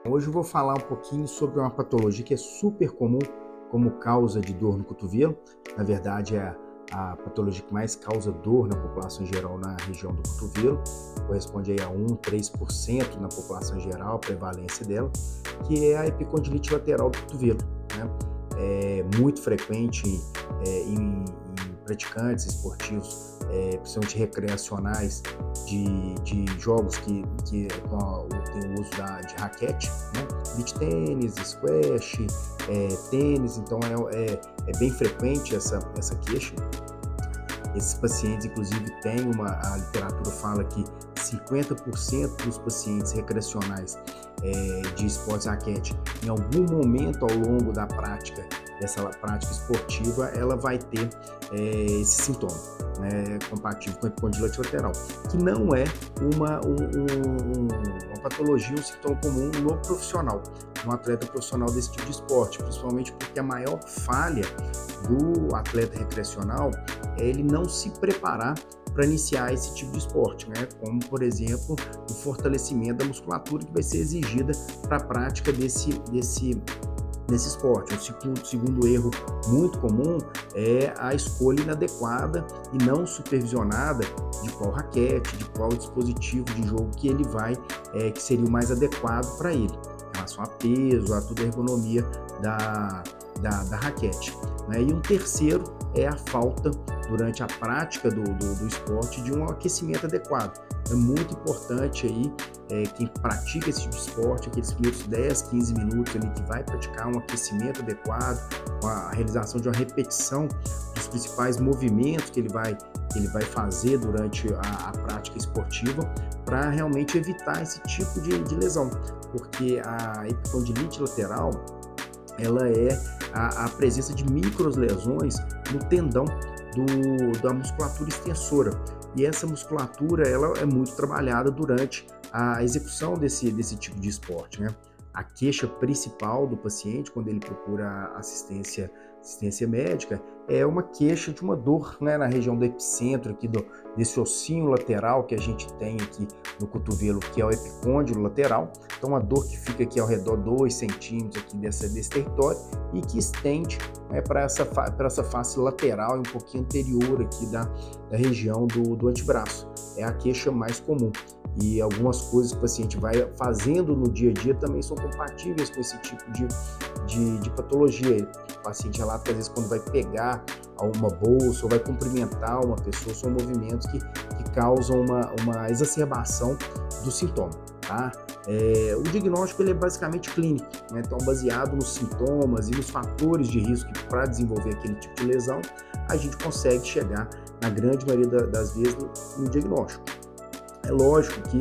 Hoje eu vou falar um pouquinho sobre uma patologia que é super comum como causa de dor no cotovelo. Na verdade, é a patologia que mais causa dor na população geral na região do cotovelo. Corresponde aí a 3% na população geral, a prevalência dela, que é a epicondilite lateral do cotovelo, né? É muito frequente em praticantes esportivos, principalmente recreacionais, de jogos que tem o uso de raquete, né? Beach tênis, squash, tênis, então é bem frequente essa queixa. Esses pacientes, inclusive, a literatura fala que 50% dos pacientes recreacionais de esportes raquete, em algum momento ao longo da prática, dessa prática esportiva, ela vai ter esse sintoma, né, compatível com a epicondilite lateral, que não é uma patologia, um sintoma comum no profissional, no atleta profissional desse tipo de esporte, principalmente porque a maior falha do atleta recreacional é ele não se preparar para iniciar esse tipo de esporte, né? Como, por exemplo, o fortalecimento da musculatura que vai ser exigida para a prática desse esporte. O segundo erro muito comum é a escolha inadequada e não supervisionada de qual raquete, de qual dispositivo de jogo que ele vai, que seria o mais adequado para ele, em relação a peso, a toda a ergonomia da raquete, né? E um terceiro é a falta, durante a prática do esporte, de um aquecimento adequado. É muito importante aí quem pratica esse tipo de esporte, aqueles primeiros 10, 15 minutos ali que vai praticar um aquecimento adequado, com a realização de uma repetição dos principais movimentos que ele vai fazer durante a prática esportiva, para realmente evitar esse tipo de lesão, porque a epicondilite lateral, ela é a presença de microlesões no tendão da musculatura extensora. E essa musculatura, ela é muito trabalhada durante a execução desse tipo de esporte, né? A queixa principal do paciente, quando ele procura assistência médica, é uma queixa de uma dor, né, na região do epicentro, aqui desse ossinho lateral que a gente tem aqui no cotovelo, que é o epicôndilo lateral. Então, uma dor que fica aqui ao redor de 2 centímetros aqui desse território e que estende, né, para essa face lateral e um pouquinho anterior aqui da região do antebraço. É a queixa mais comum. E algumas coisas que o paciente vai fazendo no dia a dia também são compatíveis com esse tipo de patologia. O paciente relata que às vezes quando vai pegar uma bolsa ou vai cumprimentar uma pessoa, são movimentos que causam uma exacerbação do sintoma, tá? O diagnóstico ele é basicamente clínico, né? Então, baseado nos sintomas e nos fatores de risco para desenvolver aquele tipo de lesão, a gente consegue chegar, na grande maioria das vezes, no diagnóstico. É lógico que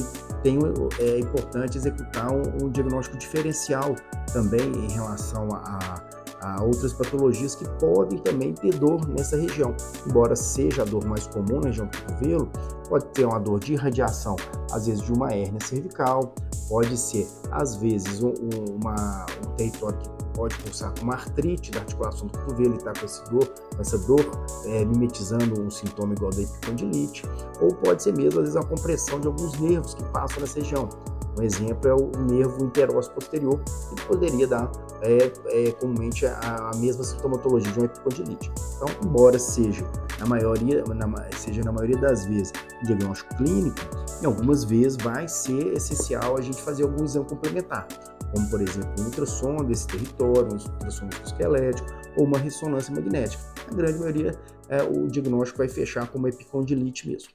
é importante executar um diagnóstico diferencial também em relação a outras patologias que podem também ter dor nessa região. Embora seja a dor mais comum na região do cotovelo, pode ter uma dor de irradiação, às vezes de uma hérnia cervical, pode ser, às vezes, um território que pode cursar com uma artrite da articulação do cotovelo e está com essa dor mimetizando um sintoma igual da epicondilite, ou pode ser mesmo, às vezes, a compressão de alguns nervos que passam nessa região. Um exemplo é o nervo interósseo posterior, que poderia dar comumente a mesma sintomatologia de uma epicondilite. Então, embora seja na maioria das vezes um diagnóstico clínico, em algumas vezes vai ser essencial a gente fazer algum exame complementar, como, por exemplo, um ultrassom desse território, um ultrassom esquelético ou uma ressonância magnética. Na grande maioria, o diagnóstico vai fechar como epicondilite mesmo.